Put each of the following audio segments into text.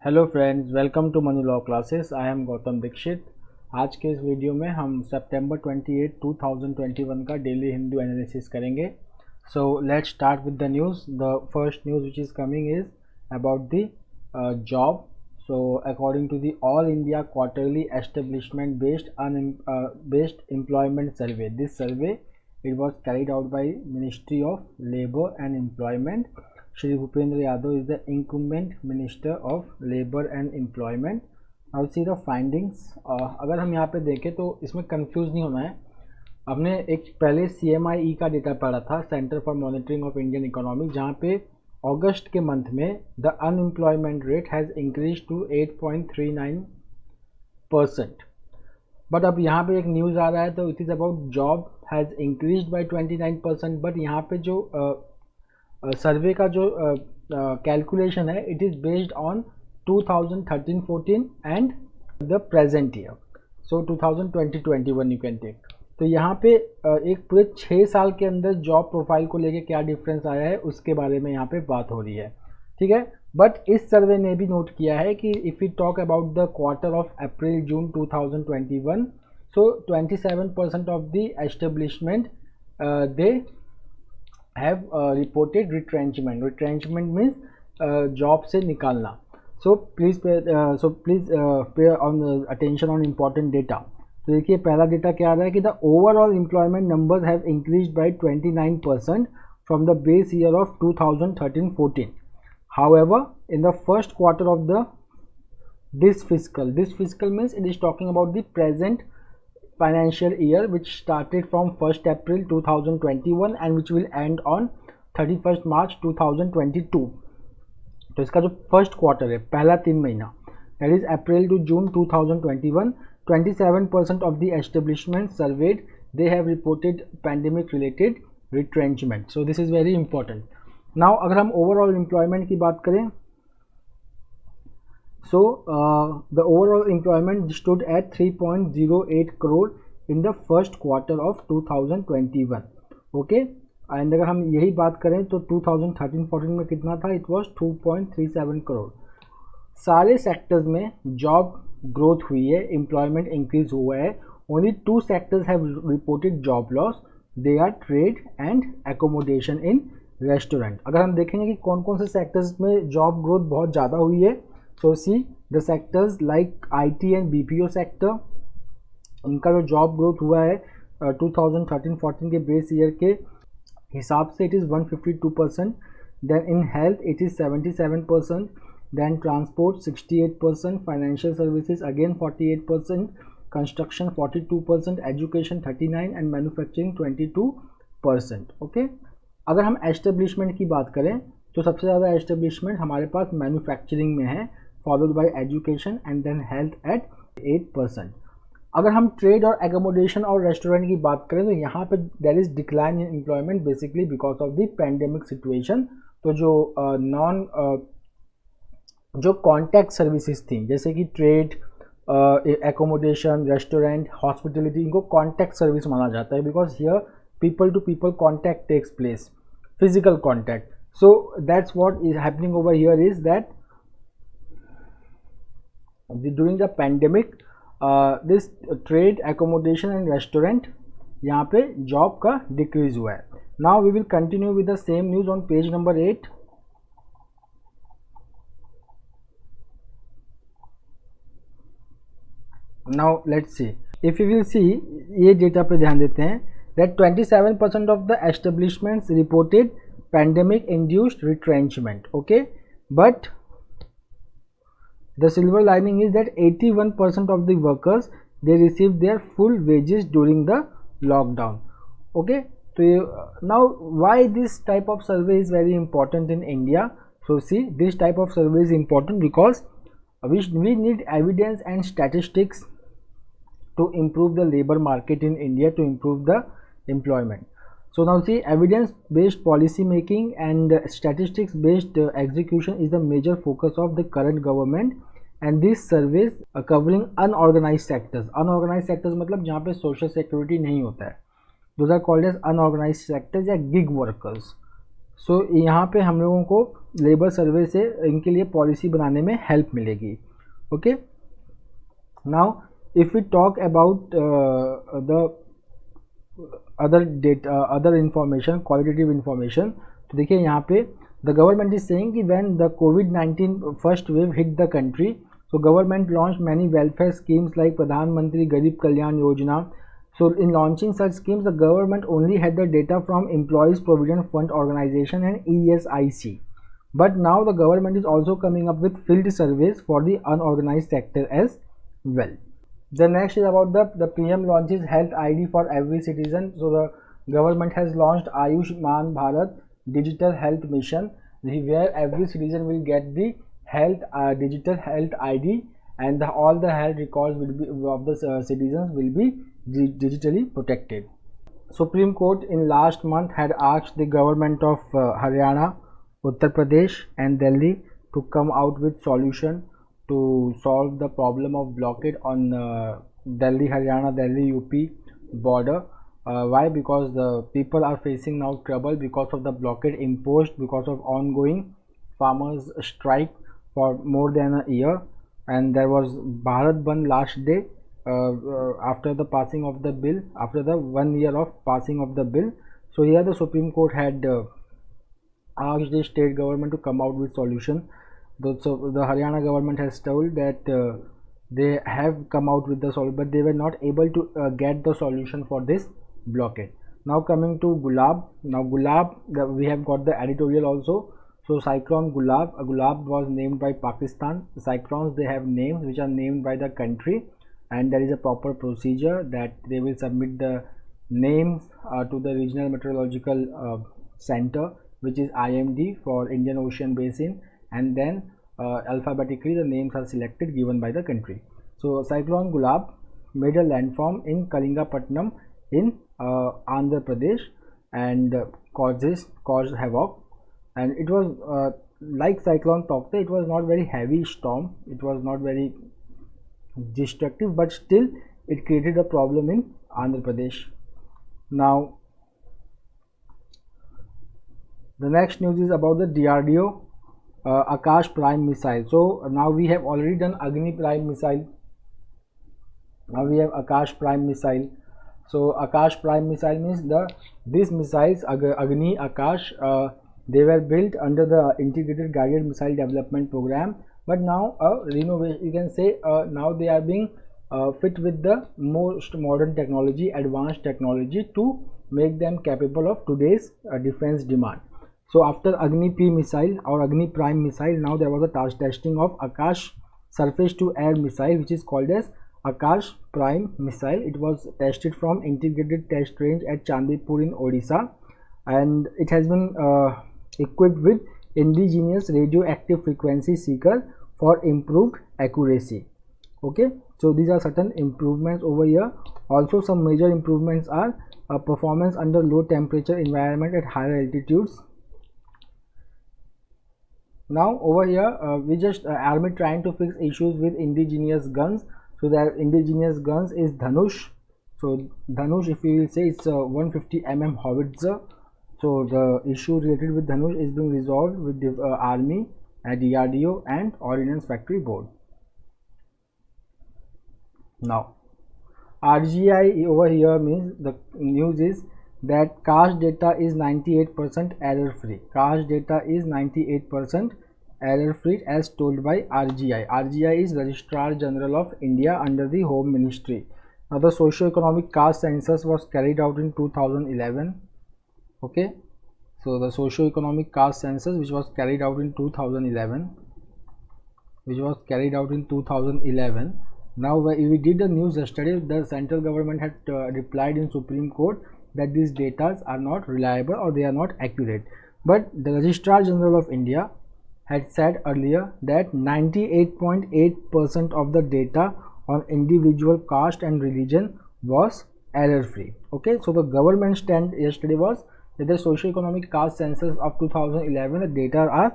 Hello friends, welcome to Manu law classes. I am Gautam Dixit. आज के इस वीडियो में हम सितंबर 28, 2021 का डेली हिंदू एनालिसिस करेंगे। So let's start with the news. The first news which is coming is about the job. So according to the All India Quarterly Establishment Based Employment Survey, this survey it was carried out by Ministry of Labour and Employment. Shri Bhupendra Yadav is the incumbent Minister of Labour and Employment. Now see the findings. अगर हम यहाँ पे देखें तो इसमें confuse नहीं होना है। हमने एक पहले CMIE का डेटा पढ़ा था, centre for monitoring of Indian economy, जहाँ पे अगस्त के मंथ में the unemployment rate has increase to 8.39%. But अब यहाँ पे एक न्यूज़ आ रहा है तो it is about job has increase by 29%. But यहाँ पे जो सर्वे का जो कैलकुलेशन है it is based on 2013-14 and the present year. So 2020-21 you can take. तो यहाँ पे एक पूरे 6 साल के अंदर जॉब प्रोफाइल को लेके क्या डिफरेंस आया है उसके बारे में यहाँ पे बात हो रही है, ठीक है. बट इस सर्वे ने भी नोट किया है कि if you talk about the quarter of April June 2021, so 27% of the establishment they have reported retrenchment. Retrenchment means job से निकालना. सो प्लीज़ पे on attention on important data. तो देखिए पहला डेटा क्या आ रहा है कि the overall employment numbers have increase by 29% from the base year of 2013-14. However in the first quarter of the this physical means it is talking about the present financial year which started from 1st April 2021 and which will end on 31st March 2022. तो इसका जो first quarter है, पहला 3 महीना, that is April to June 2021, 27% of the establishments surveyed they have reported pandemic related retrenchment. So this is very important. Now अगर हम overall employment की बात करें, so the overall employment stood at 3.08 crore in the first quarter of 2021. Okay, and अगर हम यही बात करें तो 2013-14 में कितना था, it was 2.37 crore. सारे सेक्टर्स में जॉब ग्रोथ हुई है, एम्प्लॉयमेंट इंक्रीज हुआ है. Only 2 sectors have reported job loss, they are trade and accommodation in restaurant. अगर हम देखेंगे कि कौन कौन से सेक्टर्स में जॉब ग्रोथ बहुत ज़्यादा हुई है, so see the sectors like IT and BPO sector, इनका जो जॉब ग्रोथ हुआ है 2013-14 के बेस ईयर के हिसाब से it is 152%. Then in health it is 77%, then transport 68%, financial services again 48%, construction 42%, education 39% and manufacturing 22%. Okay, अगर हम एस्टेब्लिशमेंट की बात करें तो सबसे ज़्यादा एस्टेब्लिशमेंट हमारे पास मैन्युफैक्चरिंग में है, followed by education and then health at 8%. अगर हम ट्रेड और एकोमोडेशन और रेस्टोरेंट की बात करें तो यहाँ पे there is decline in employment basically because of the pandemic situation. तो जो कॉन्टैक्ट सर्विसेज थी जैसे कि ट्रेड, एकोमोडेशन, रेस्टोरेंट, हॉस्पिटलिटी, इनको कॉन्टैक्ट सर्विस माना जाता है because here people to people contact takes place, physical contact. So that's what is happening over here is that during the pandemic this trade, accommodation and restaurant यहाँ पे job का decrease हुआ है. Now we will continue with the same news on page number 8. Now let's see, if you will see ये data पे ध्यान देते हैं that 27% of the establishments reported pandemic induced retrenchment. Okay, but the silver lining is that 81% of the workers they received their full wages during the lockdown. Okay, so now why this type of survey is very important in India. So see, this type of survey is important because we need evidence and statistics to improve the labor market in India, to improve the employment. So now see, evidence based policy making and statistics based execution is the major focus of the current government, and these surveys are covering unorganized sectors. Unorganized sectors मतलब जहाँ पे social security नहीं होता है, those are called as unorganized sectors या gig workers. सो यहाँ पे हम लोगों को लेबर सर्वे से इनके लिए पॉलिसी बनाने में हेल्प मिलेगी. Okay, now if we talk about the other information, qualitative information, तो देखिए यहाँ पे द गवर्नमेंट इज सेइंग कि व्हेन द कोविड-19 first wave hit the country, so government launched many welfare schemes like Pradhan Mantri Garib Kalyan Yojana. So in launching such schemes, the government only had the data from Employees Provident Fund Organization and ESIC. But now the government is also coming up with field surveys for the unorganized sector as well. The next is about the PM launches Health ID for every citizen. So the government has launched Ayushman Bharat Digital Health Mission, where every citizen will get the digital health ID, and all the health records will be of the citizens will be digitally protected. Supreme Court in last month had asked the government of Haryana, Uttar Pradesh and Delhi to come out with solution to solve the problem of blockade on Delhi Haryana, Delhi UP border. Why? Because the people are facing now trouble because of the blockade imposed because of ongoing farmers strike for more than a year, and there was Bharat Bandh last day after the passing of the bill, after the 1 year of passing of the bill. So here the Supreme Court had asked the state government to come out with solution. So the Haryana government has told that they have come out with the solution, but they were not able to get the solution for this blockade. Now coming to Gulab. Now Gulab, we have got the editorial also. So cyclone Gulab, Gulab was named by Pakistan. The cyclones, they have names which are named by the country, and there is a proper procedure that they will submit the names to the regional meteorological center, which is IMD for Indian Ocean Basin, and then alphabetically the names are selected given by the country. So cyclone Gulab made a landform in Kalingapatnam in Andhra Pradesh and caused havoc. And it was like cyclone Taukte, it was not very heavy storm, it was not very destructive, but still it created a problem in Andhra Pradesh. Now the next news is about the DRDO Akash Prime missile. So now we have already done Agni Prime missile, now we have Akash Prime missile. So Akash Prime missile means these missiles Agni, Akash, they were built under the Integrated Guided Missile Development Program, but now renovation, you can say, now they are being fit with the most modern technology, advanced technology, to make them capable of today's defense demand. So after Agni P missile or Agni Prime missile, now there was a testing of Akash surface to air missile, which is called as Akash Prime missile. It was tested from Integrated Test Range at Chandipur in Odisha, and it has been equipped with indigenous radioactive frequency seeker for improved accuracy. Okay, so these are certain improvements over here. Also some major improvements are performance under low temperature environment at higher altitudes. Now over here we just army trying to fix issues with indigenous guns. So the indigenous guns is Dhanush. So Dhanush, if you will say, it's a 150 mm howitzer. So the issue related with Dhanush is being resolved with the army, DRDO and Ordnance Factory Board. Now RGI over here means, the news is that cache data is 98% error free. Cache data is 98% error free as told by RGI. RGI is Registrar General of India under the Home Ministry. Now the socio-economic caste census was carried out in 2011. Okay, so the socio-economic caste census which was carried out in 2011, now we did the news yesterday, the central government had replied in Supreme Court that these data are not reliable or they are not accurate, but the Registrar General of India had said earlier that 98.8% of the data on individual caste and religion was error free. Okay, so the government stand yesterday was that the socio-economic caste census of 2011, the data are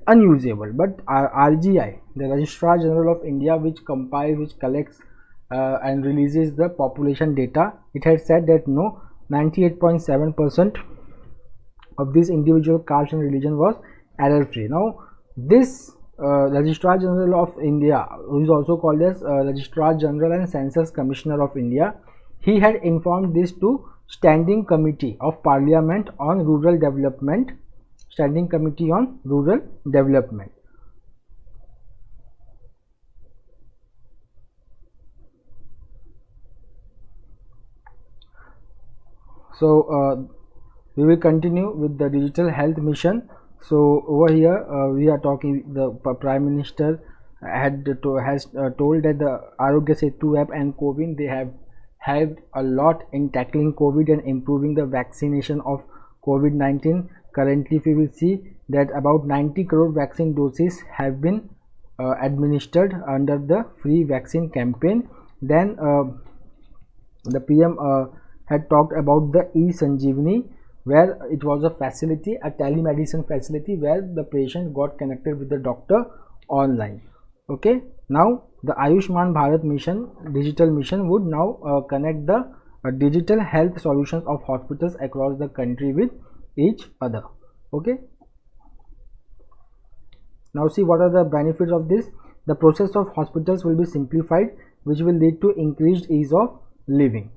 unusable, but RGI, the Registrar General of India, which compiles, which collects and releases the population data, it had said that no, 98.7% of this individual caste and religion was error free. Now this Registrar General of India, who is also called as Registrar General and Census Commissioner of India, he had informed this to Standing Committee of Parliament on Rural Development, Standing Committee on Rural Development. So we will continue with the digital health mission. So over here we are talking, the Prime Minister has told that the Arogya Setu app and CoWIN, they have helped a lot in tackling COVID and improving the vaccination of COVID-19. Currently, we will see that about 90 crore vaccine doses have been administered under the free vaccine campaign. Then the PM had talked about the eSanjeevani, where it was a facility, a telemedicine facility, where the patient got connected with the doctor online. Okay, now the Ayushman Bharat mission, digital mission, would now connect the digital health solutions of hospitals across the country with each other. Okay, now see what are the benefits of this. The process of hospitals will be simplified, which will lead to increased ease of living.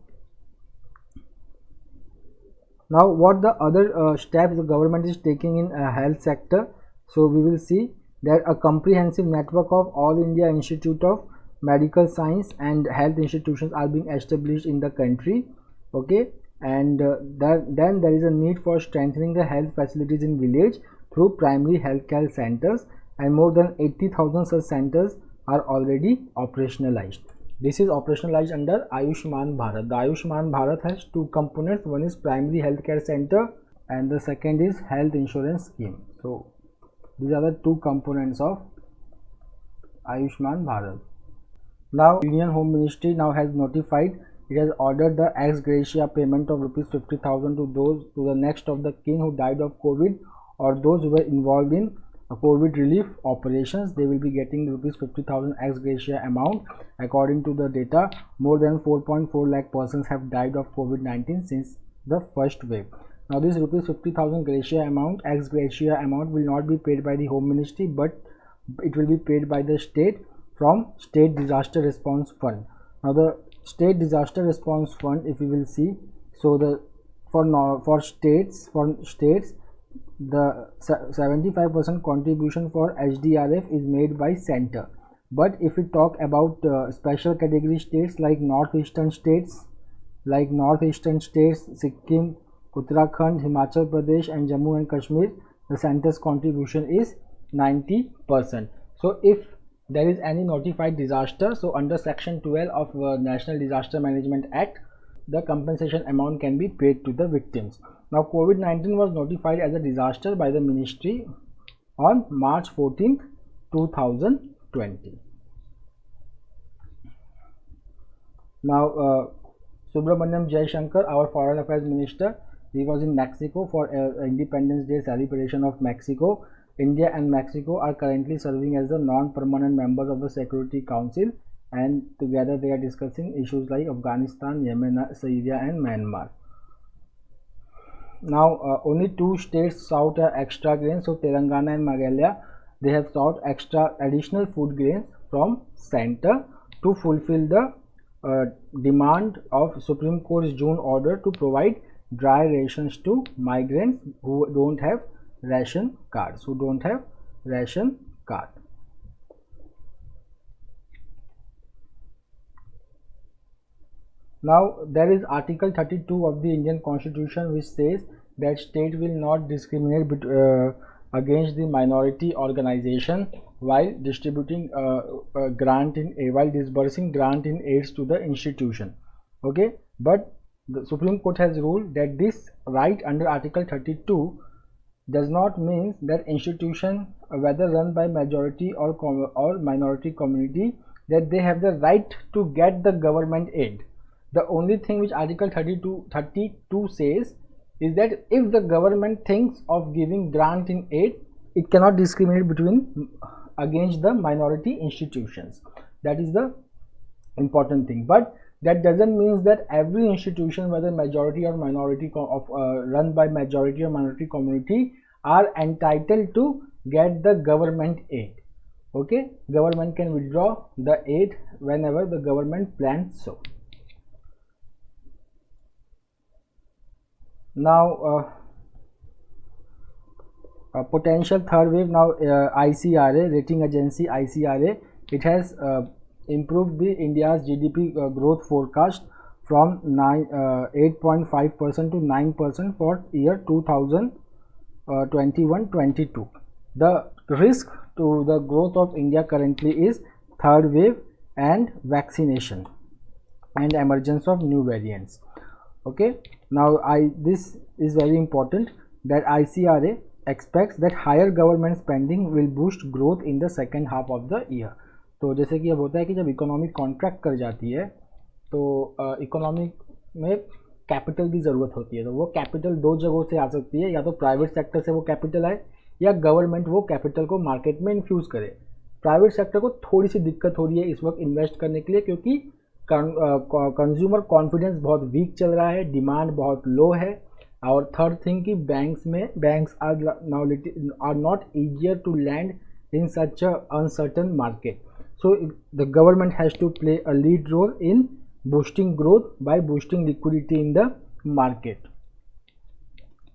Now what the other steps the government is taking in health sector? So we will see that a comprehensive network of All India Institute of Medical Science and health institutions are being established in the country. Okay, and then there is a need for strengthening the health facilities in village through primary healthcare centers, and more than 80,000 such centers are already operationalized. This is operationalized under Ayushman Bharat. The Ayushman Bharat has two components. One is primary healthcare center and the second is health insurance scheme. So these are the two components of Ayushman Bharat. Now Union Home Ministry now has notified, it has ordered the ex gratia payment of rupees 50,000 to the next of the kin who died of COVID, or those who were involved in COVID relief operations. They will be getting rupees 50,000 ex gratia amount. According to the data, more than 4.4 lakh persons have died of COVID-19 since the first wave. Now this rupees 50,000 gratia amount, ex gratia amount, will not be paid by the Home Ministry, but it will be paid by the state from State Disaster Response Fund. Now the State Disaster Response Fund, if we will see, so the for states the 75% contribution for HDRF is made by center. But if we talk about special category states like northeastern states, Sikkim, Uttarakhand, Himachal Pradesh and Jammu and Kashmir, the center's contribution is 90%. So if there is any notified disaster, so under section 12 of National Disaster Management Act, the compensation amount can be paid to the victims. Now COVID-19 was notified as a disaster by the ministry on March 14th, 2020. Now Subramaniam Jaishankar, our foreign affairs minister, he was in Mexico for Independence Day celebration of Mexico. India and Mexico are currently serving as the non-permanent members of the Security Council, and together they are discussing issues like Afghanistan, Yemen, Syria and Myanmar. Now only two states sought extra grains, so Telangana and Meghalaya, they have sought additional food grains from center to fulfill the demand of Supreme Court's June order to provide dry rations to migrants who don't have ration cards, Now there is Article 32 of the Indian Constitution, which says that state will not discriminate against the minority organization while distributing while disbursing grant in aids to the institution. Okay, but the Supreme Court has ruled that this right under Article 32 does not mean that institution, whether run by majority or minority community, that they have the right to get the government aid. The only thing which Article 32 says is that if the government thinks of giving grant in aid, it cannot discriminate against the minority institutions. That is the important thing. But That doesn't mean that every institution, whether majority or minority run by majority or minority community, are entitled to get the government aid. Okay, government can withdraw the aid whenever the government plans so. Now potential third wave. Now ICRA, rating agency ICRA, it has improved the India's GDP growth forecast from 8.5% to 9% for year 2021-22. The risk to the growth of India currently is third wave and vaccination and emergence of new variants. Okay, now this is very important that ICRA expects that higher government spending will boost growth in the second half of the year. तो जैसे कि अब होता है कि जब economy contract कर जाती है तो इकोनॉमी में कैपिटल की ज़रूरत होती है, तो वो कैपिटल दो जगहों से आ सकती है, या तो प्राइवेट सेक्टर से वो कैपिटल आए या गवर्नमेंट वो कैपिटल को मार्केट में इन्फ्यूज़ करे। प्राइवेट सेक्टर को थोड़ी सी दिक्कत हो रही है इस वक्त इन्वेस्ट करने के लिए, क्योंकि कंज्यूमर कॉन्फिडेंस बहुत वीक चल रहा है, डिमांड बहुत लो है, और थर्ड थिंग कि banks are not easier to land in such a uncertain market. So the government has to play a lead role in boosting growth by boosting liquidity in the market.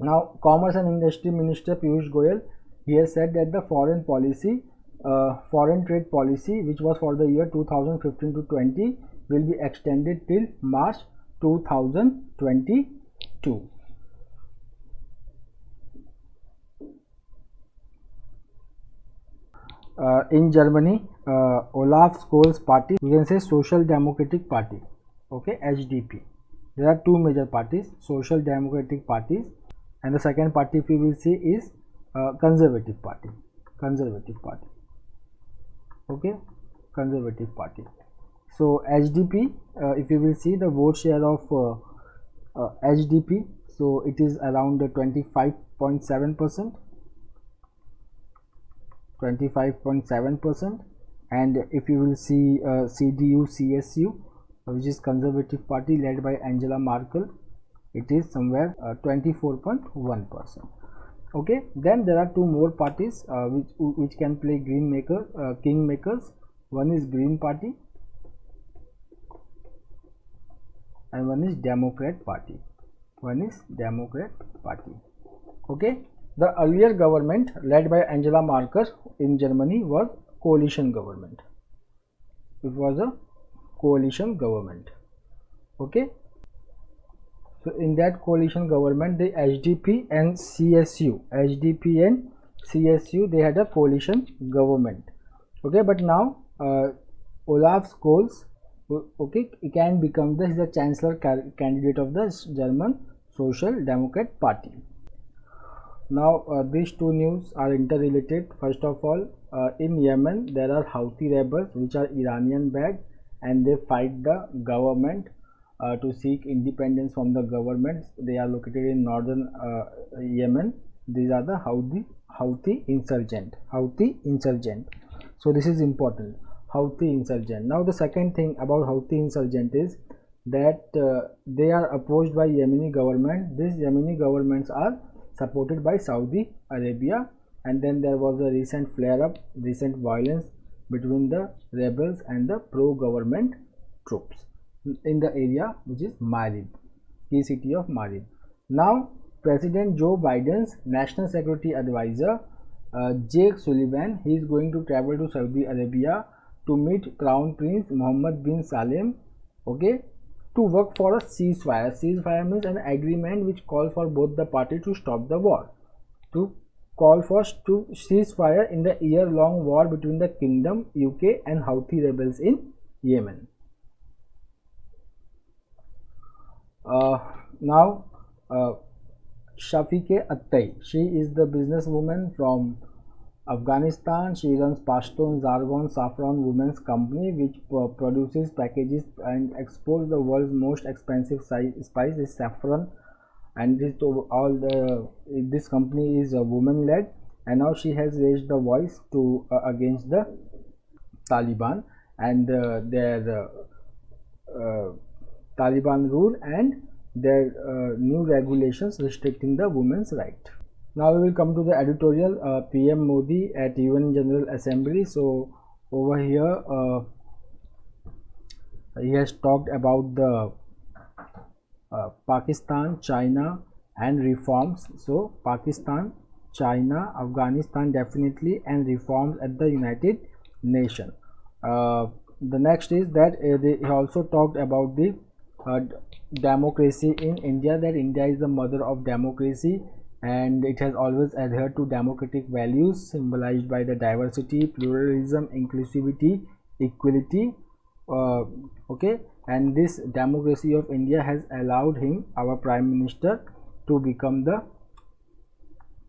Now, Commerce and Industry Minister Piyush Goyal, he has said that the foreign trade policy, which was for the year 2015 to 20, will be extended till March 2022. In Germany, Olaf Scholz party, you can say Social Democratic Party, okay, HDP. There are two major parties, Social Democratic parties, and the second party, if you will see, is Conservative Party. Okay, Conservative Party. So HDP, if you will see the vote share of HDP, so it is around 25.7%. 25.7%, and if you will see CDU CSU, which is Conservative Party led by Angela Merkel, it is somewhere 24.1%. okay, then there are two more parties which can play kingmakers. One is Green Party and one is Democrat Party. Okay, the earlier government led by Angela Merkel in Germany was coalition government. It was a coalition government. Okay, so in that coalition government, the HDP and CSU, they had a coalition government. Okay, but now Olaf Scholz, okay, can become the chancellor candidate of the German Social Democrat Party. Now these two news are interrelated. First of all, in Yemen there are Houthi rebels which are Iranian backed, and they fight the government to seek independence from the government. They are located in northern Yemen. These are the Houthi insurgent. So this is important, Houthi insurgent. Now the second thing about Houthi insurgent is that they are opposed by Yemeni government. These Yemeni governments are supported by Saudi Arabia, and then there was a recent recent violence between the rebels and the pro-government troops in the area which is Marib, key city of Marib. Now President Joe Biden's national security advisor Jake Sullivan, he is going to travel to Saudi Arabia to meet Crown Prince Mohammed bin Salem, okay, to work for a ceasefire. Ceasefire means an agreement which calls for both the parties to stop the war, to call for ceasefire in the year-long war between the Kingdom, UK and Houthi rebels in Yemen. Now Shafiqe Attai, she is the businesswoman from Afghanistan. She runs Pashtun Zargon Saffron Women's Company, which produces, packages and exports the world's most expensive spice is saffron, and this company is woman led, and now she has raised the voice to against the Taliban and their Taliban rule and their new regulations restricting the women's right. Now we will come to the editorial. PM Modi at UN General Assembly. So over here he has talked about the Pakistan, China and reforms. So Pakistan, China, Afghanistan definitely, and reforms at the United Nations. The next is that he also talked about the democracy in India, that India is the mother of democracy and it has always adhered to democratic values symbolized by the diversity, pluralism, inclusivity, equality. Okay, and this democracy of India has allowed him, our Prime Minister, to become the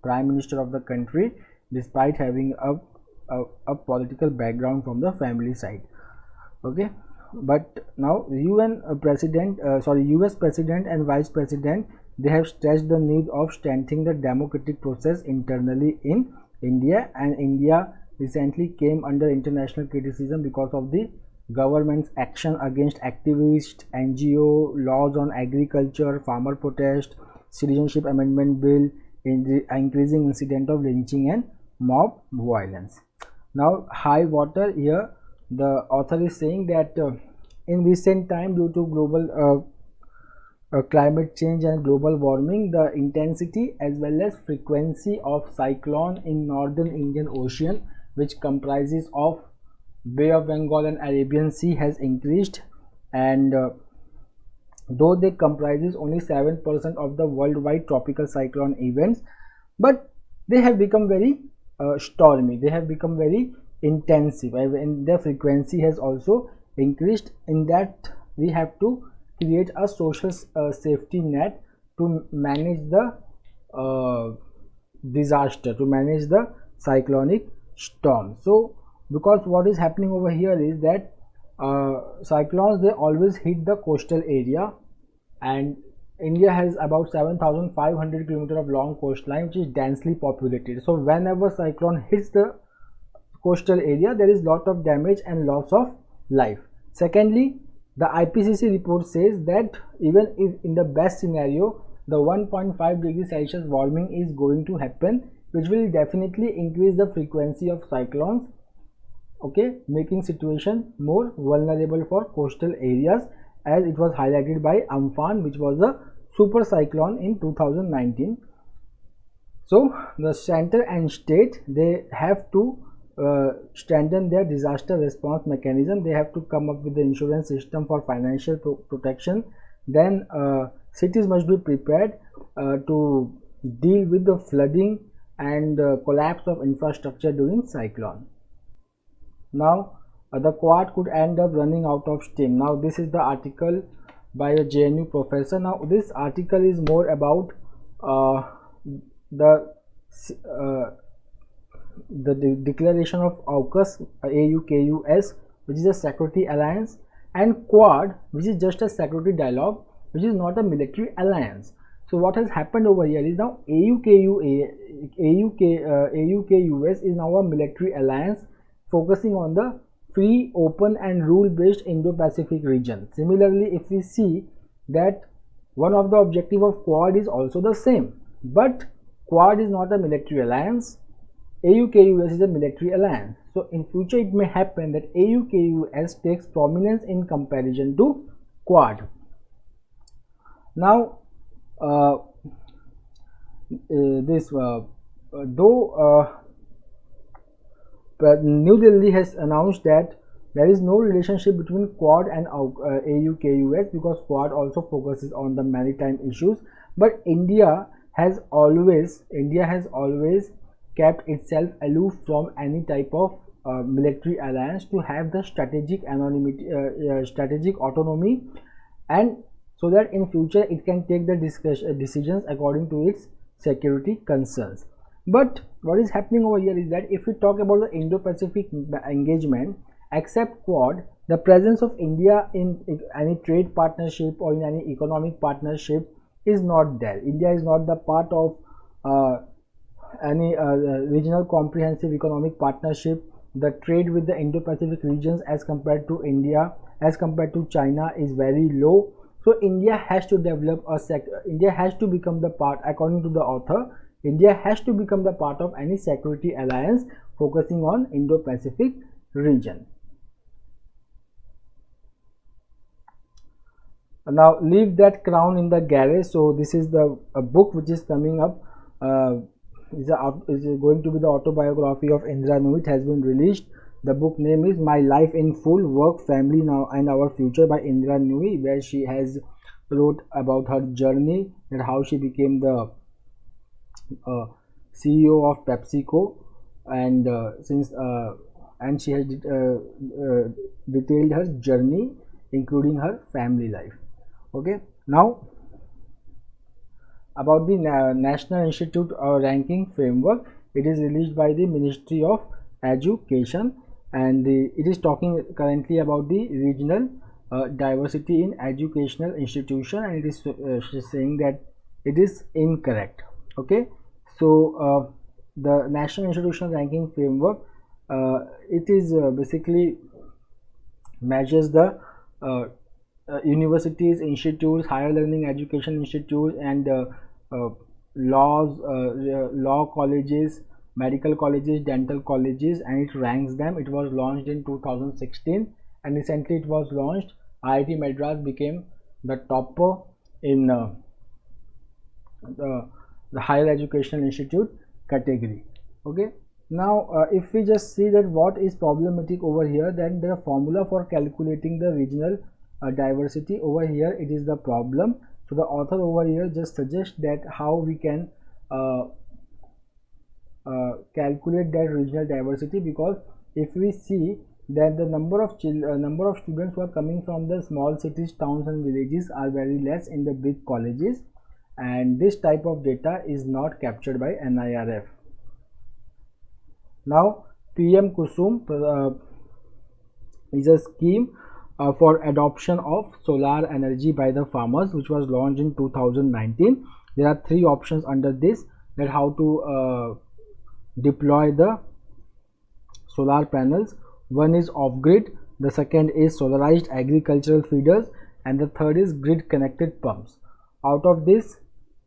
Prime Minister of the country despite having a political background from the family side. Okay, but now UN President, US President and Vice President, they have stressed the need of strengthening the democratic process internally in India, and India recently came under international criticism because of the government's action against activists, NGO, laws on agriculture, farmer protest, citizenship amendment bill, in the increasing incident of lynching and mob violence. Now high water here, the author is saying that in recent time, due to global climate change and global warming, the intensity as well as frequency of cyclone in northern Indian Ocean, which comprises of Bay of Bengal and Arabian Sea, has increased, and though they comprises only 7% of the worldwide tropical cyclone events, but they have become very stormy, they have become very intensive, and their frequency has also increased. In that, we have to create a social safety net to manage the disaster, to manage the cyclonic storm. So because what is happening over here is that cyclones, they always hit the coastal area, and India has about 7,500 kilometers of long coastline, which is densely populated. So whenever cyclone hits the coastal area, there is lot of damage and loss of life. Secondly, the IPCC report says that even if in the best scenario the 1.5 degrees Celsius warming is going to happen, which will definitely increase the frequency of cyclones, okay, making situation more vulnerable for coastal areas, as it was highlighted by Amphan, which was a super cyclone in 2019. So the center and state, they have to strengthen their disaster response mechanism. They have to come up with the insurance system for financial protection. Then cities must be prepared to deal with the flooding and collapse of infrastructure during cyclone. Now the Quad could end up running out of steam. Now this is the article by a JNU professor. Now this article is more about the declaration of AUKUS, AUKUS, which is a security alliance, and Quad, which is just a security dialogue, which is not a military alliance. So what has happened over here is now AUKUS is now a military alliance focusing on the free, open and rule-based Indo-Pacific region. Similarly, if we see that one of the objective of Quad is also the same, but Quad is not a military alliance, AUKUS is a military alliance. So in future it may happen that AUKUS takes prominence in comparison to Quad. Now New Delhi has announced that there is no relationship between Quad and AUKUS, because Quad also focuses on the maritime issues, but India has always kept itself aloof from any type of military alliance to have the strategic anonymity, strategic autonomy, and so that in future it can take the decisions according to its security concerns. But what is happening over here is that if we talk about the Indo-Pacific engagement, except Quad, the presence of India in any trade partnership or in any economic partnership is not there. India is not the part of any regional comprehensive economic partnership. The trade with the Indo-Pacific regions as compared to India, as compared to China, is very low. So India has to develop a India has to become the part, according to the author, India has to become the part of any security alliance focusing on Indo-Pacific region. Now leave that crown in the garage. So this is the book which is coming up, is going to be the autobiography of Indra Nooyi. It has been released. The book name is My Life in Full, Work, Family Now and Our Future by Indra Nooyi, where she has wrote about her journey and how she became the CEO of PepsiCo, and and she has detailed her journey including her family life. Okay, now about the National Institute Ranking Framework. It is released by the Ministry of Education, and it is talking currently about the regional diversity in educational institution, and it is saying that it is incorrect. Okay, so the National Institutional Ranking Framework, it is basically measures the universities, institutes, higher learning education institutes, and law colleges, medical colleges, dental colleges, and it ranks them. It was launched in 2016, and recently it was launched. IIT Madras became the topper in the higher educational institute category. Okay, now if we just see that what is problematic over here, then the formula for calculating the regional diversity over here, it is the problem. So the author over here just suggests that how we can calculate that regional diversity, because if we see that the number of students who are coming from the small cities, towns and villages are very less in the big colleges, and this type of data is not captured by NIRF. Now PM Kusum is a scheme for adoption of solar energy by the farmers, which was launched in 2019. There are three options under this, that how to deploy the solar panels. One is off-grid, the second is solarized agricultural feeders, and the third is grid connected pumps. Out of this,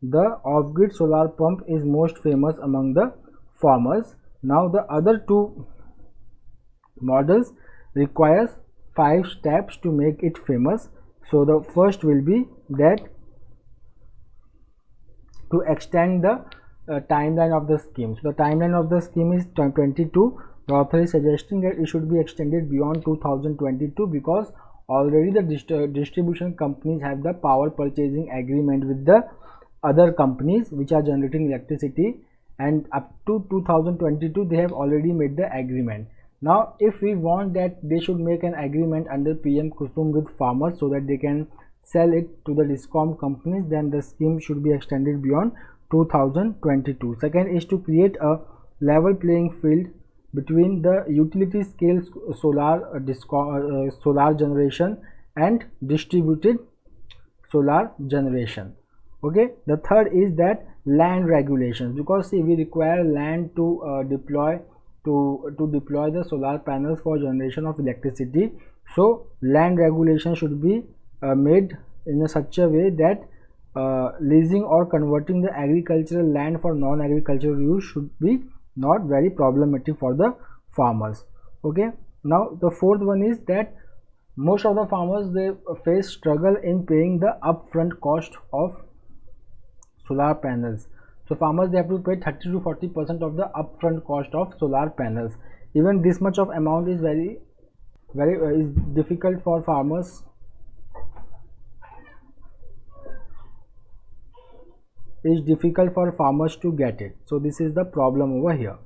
the off-grid solar pump is most famous among the farmers. Now the other two models requires 5 steps to make it famous. So the first will be that to extend the timeline of the scheme. So the timeline of the scheme is 22. The author is suggesting that it should be extended beyond 2022, because already the distribution companies have the power purchasing agreement with the other companies which are generating electricity, and up to 2022 they have already made the agreement. Now if we want that they should make an agreement under PM Kusum with farmers so that they can sell it to the DISCOM companies, then the scheme should be extended beyond 2022. Second is to create a level playing field between the utility scale solar generation and distributed solar generation. Okay, the third is that land regulations, because see, we require land to deploy the solar panels for generation of electricity. So land regulation should be made in such a way that leasing or converting the agricultural land for non-agricultural use should be not very problematic for the farmers. Okay, now the fourth one is that most of the farmers, they face struggle in paying the upfront cost of solar panels. So farmers, they have to pay 30 to 40% of the upfront cost of solar panels. Even this much of amount is very is difficult for farmers. It's difficult for farmers to get it. So this is the problem over here.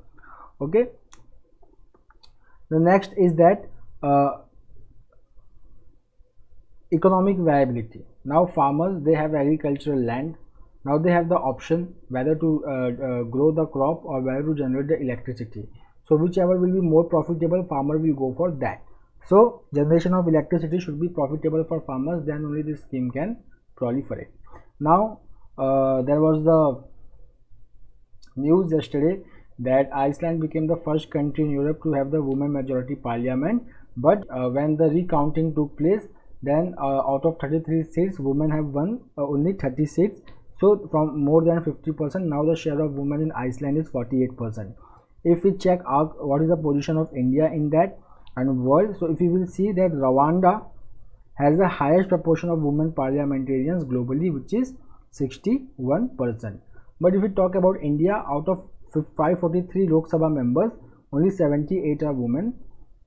Okay, the next is that economic viability. Now farmers, they have agricultural land. Now they have the option whether to grow the crop or whether to generate the electricity. So whichever will be more profitable, farmer will go for that. So generation of electricity should be profitable for farmers, then only this scheme can proliferate. Now there was the news yesterday that Iceland became the first country in Europe to have the women majority parliament, but when the recounting took place, then out of 33 seats women have won only 30 seats. So from more than 50%, now the share of women in Iceland is 48%. If we check out what is the position of India in that and world, so if you will see that Rwanda has the highest proportion of women parliamentarians globally, which is 61%. But if we talk about India, out of 543 Lok Sabha members, only 78 are women.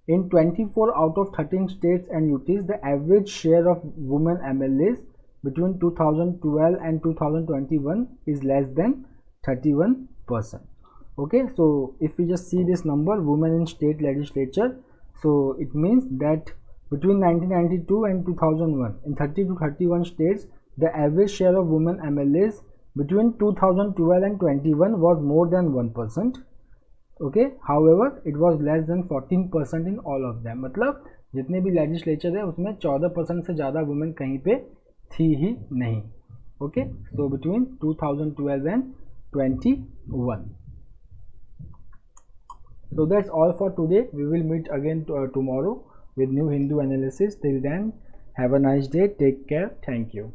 In 24 out of 13 states and UTs, the average share of women MLAs between 2012 and 2021 is less than 31%. Okay, so if we just see this number, women in state legislature, so it means that between 1992 and 2001, in 30 to 31 states, the average share of women MLAs between 2012 and 21 was more than 1%. Okay, however, it was less than 14% in all of them. मतलब जितने भी legislature है उसमें 14% से ज़्यादा women कहीं पे थी ही नहीं. Okay, so between 2012 and 21. So that's all for today. We will meet again tomorrow with new Hindu analysis. Till then, have a nice day. Take care. Thank you.